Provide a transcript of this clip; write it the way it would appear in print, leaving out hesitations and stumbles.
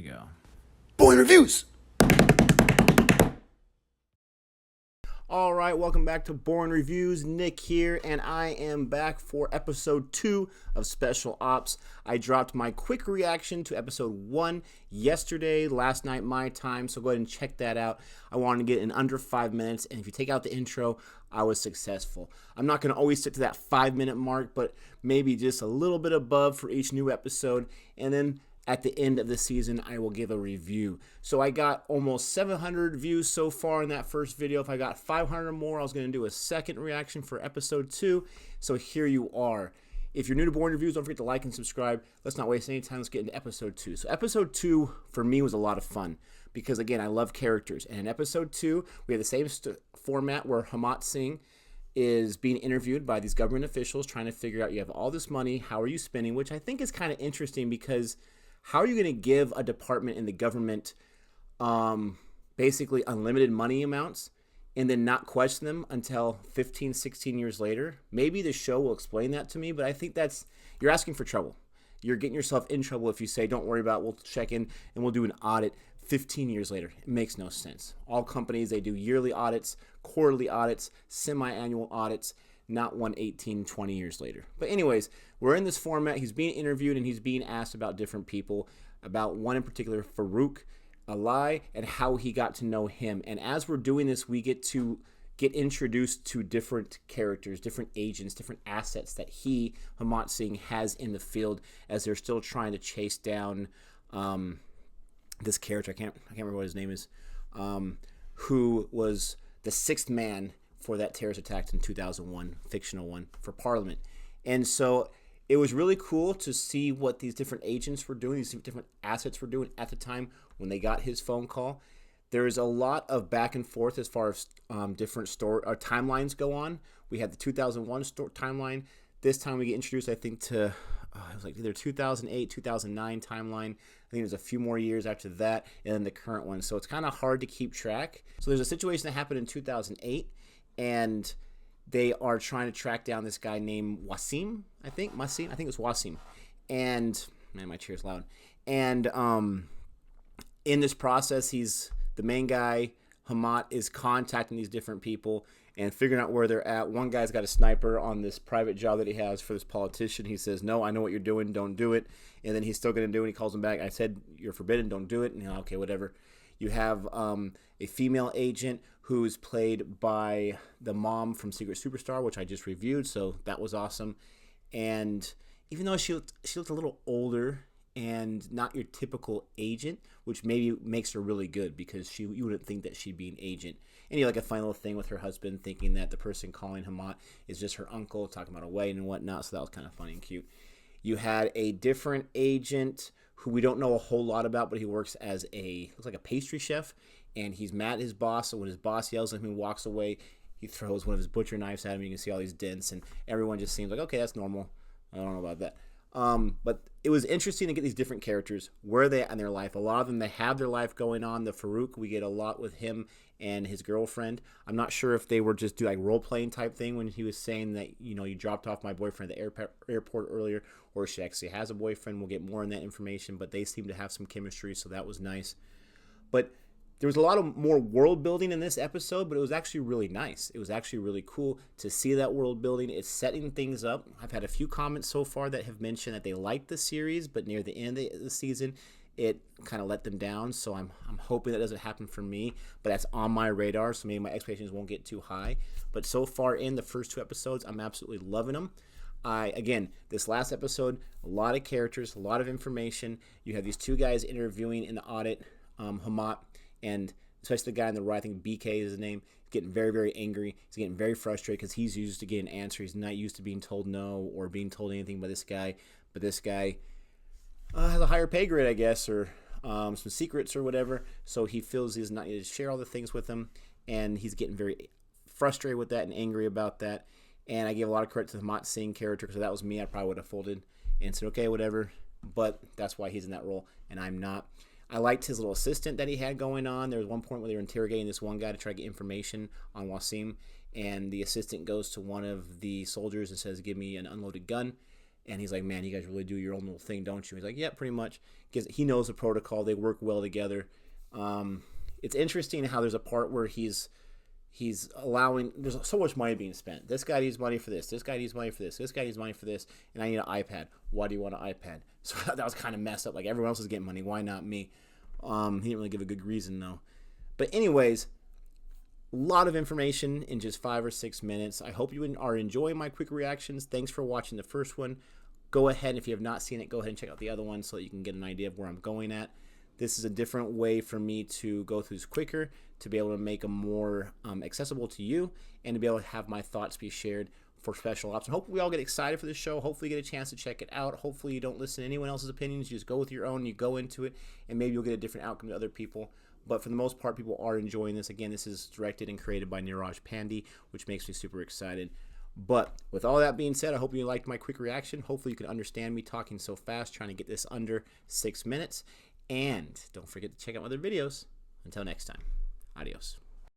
we go. Boy Reviews! All right, welcome back to Boring Reviews. Nick here, and I am back for episode 2 of Special Ops. I dropped my quick reaction to episode 1 yesterday, last night my time, so go ahead and check that out. I wanted to get in under 5 minutes, and if you take out the intro, I was successful. I'm not going to always stick to that 5-minute mark, but maybe just a little bit above for each new episode, and then at the end of the season, I will give a review. So I got almost 700 views so far in that first video. If I got 500 more, I was going to do a second reaction for episode 2. So here you are. If you're new to Boring Reviews, don't forget to like and subscribe. Let's not waste any time. Let's get into episode 2. So episode 2, for me, was a lot of fun. Because, again, I love characters. And in episode 2, we have the same format where Hamat Singh is being interviewed by these government officials trying to figure out, you have all this money, how are you spending? Which I think is kind of interesting because how are you going to give a department in the government basically unlimited money amounts and then not question them until 15, 16 years later? Maybe the show will explain that to me, but I think you're asking for trouble. You're getting yourself in trouble if you say, don't worry about it, we'll check in and we'll do an audit 15 years later. It makes no sense. All companies, they do yearly audits, quarterly audits, semi-annual audits, not 18, 20 years later. But anyways, we're in this format. He's being interviewed and he's being asked about different people, about one in particular, Farouk Ali, and how he got to know him. And as we're doing this, we get introduced to different characters, different agents, different assets that Hamat Singh, has in the field as they're still trying to chase down this character. I can't remember what his name is, who was the sixth man for that terrorist attack in 2001, fictional one, for Parliament. And so it was really cool to see what these different agents were doing, these different assets were doing at the time when they got his phone call. There is a lot of back and forth as far as different timelines go on. We had the 2001 timeline. This time we get introduced, I think, to it was like either 2008, 2009 timeline. I think there's a few more years after that, and then the current one. So it's kind of hard to keep track. So there's a situation that happened in 2008, and they are trying to track down this guy named Wasim, I think. It was Wasim. And, man, my chair's loud. And in this process, he's the main guy. Hamat is contacting these different people and figuring out where they're at. One guy's got a sniper on this private job that he has for this politician. He says, no, I know what you're doing, don't do it. And then he's still going to do it. He calls him back. I said, you're forbidden, don't do it. And he's like, okay, whatever. You have a female agent who's played by the mom from Secret Superstar, which I just reviewed, so that was awesome. And even though she looked a little older and not your typical agent, which maybe makes her really good because you wouldn't think that she'd be an agent. And you like a funny little thing with her husband thinking that the person calling Hamat is just her uncle, talking about a wedding and whatnot, so that was kind of funny and cute. You had a different agent who we don't know a whole lot about, but he works as looks like a pastry chef, and he's mad at his boss, so when his boss yells at him and walks away, he throws one of his butcher knives at him. You can see all these dents, and everyone just seems like, okay, that's normal. I don't know about that. But it was interesting to get these different characters, where they at in their life. A lot of them, they have their life going on. The Farouk, we get a lot with him and his girlfriend. I'm not sure if they were just do like role-playing type thing when he was saying that, you dropped off my boyfriend at the airport earlier, or she actually has a boyfriend. We'll get more on that information, but they seem to have some chemistry, so that was nice. But there was a lot of more world building in this episode, but it was actually really nice. It was actually really cool to see that world building. It's setting things up. I've had a few comments so far that have mentioned that they liked the series, but near the end of the season, it kind of let them down. So I'm hoping that doesn't happen for me, but that's on my radar, so maybe my expectations won't get too high. But so far in the first 2 episodes, I'm absolutely loving them. Again, this last episode, a lot of characters, a lot of information. You have these 2 guys interviewing in the audit, Hamat, and especially the guy on the right, I think BK is his name, getting very, very angry. He's getting very frustrated because he's used to getting an answer. He's not used to being told no or being told anything by this guy. But this guy has a higher pay grade, I guess, or some secrets or whatever. So he feels he's not to share all the things with him, and he's getting very frustrated with that and angry about that. And I gave a lot of credit to the Hamat Singh character because if that was me, I probably would have folded and said, okay, whatever. But that's why he's in that role, and I'm not. I liked his little assistant that he had going on. There was one point where they were interrogating this one guy to try to get information on Wasim, and the assistant goes to one of the soldiers and says, give me an unloaded gun. And he's like, man, you guys really do your own little thing, don't you? He's like, yeah, pretty much. Because he knows the protocol. They work well together. It's interesting how there's a part where he's allowing, there's so much money being spent. This guy needs money for this. This guy needs money for this. This guy needs money for this. And I need an iPad. Why do you want an iPad? So that was kind of messed up. Like, everyone else is getting money. Why not me? He didn't really give a good reason, though. But anyways, a lot of information in just 5 or 6 minutes. I hope you are enjoying my quick reactions. Thanks for watching the first one. Go ahead, if you have not seen it, go ahead and check out the other one so that you can get an idea of where I'm going at. This is a different way for me to go through this quicker, to be able to make them more accessible to you, and to be able to have my thoughts be shared for special ops. And hopefully we all get excited for this show. Hopefully you get a chance to check it out. Hopefully you don't listen to anyone else's opinions. You just go with your own. You go into it, and maybe you'll get a different outcome to other people. But for the most part, people are enjoying this. Again, this is directed and created by Neeraj Pandey, which makes me super excited. But with all that being said, I hope you liked my quick reaction. Hopefully you can understand me talking so fast, trying to get this under 6 minutes. And don't forget to check out my other videos. Until next time, adios.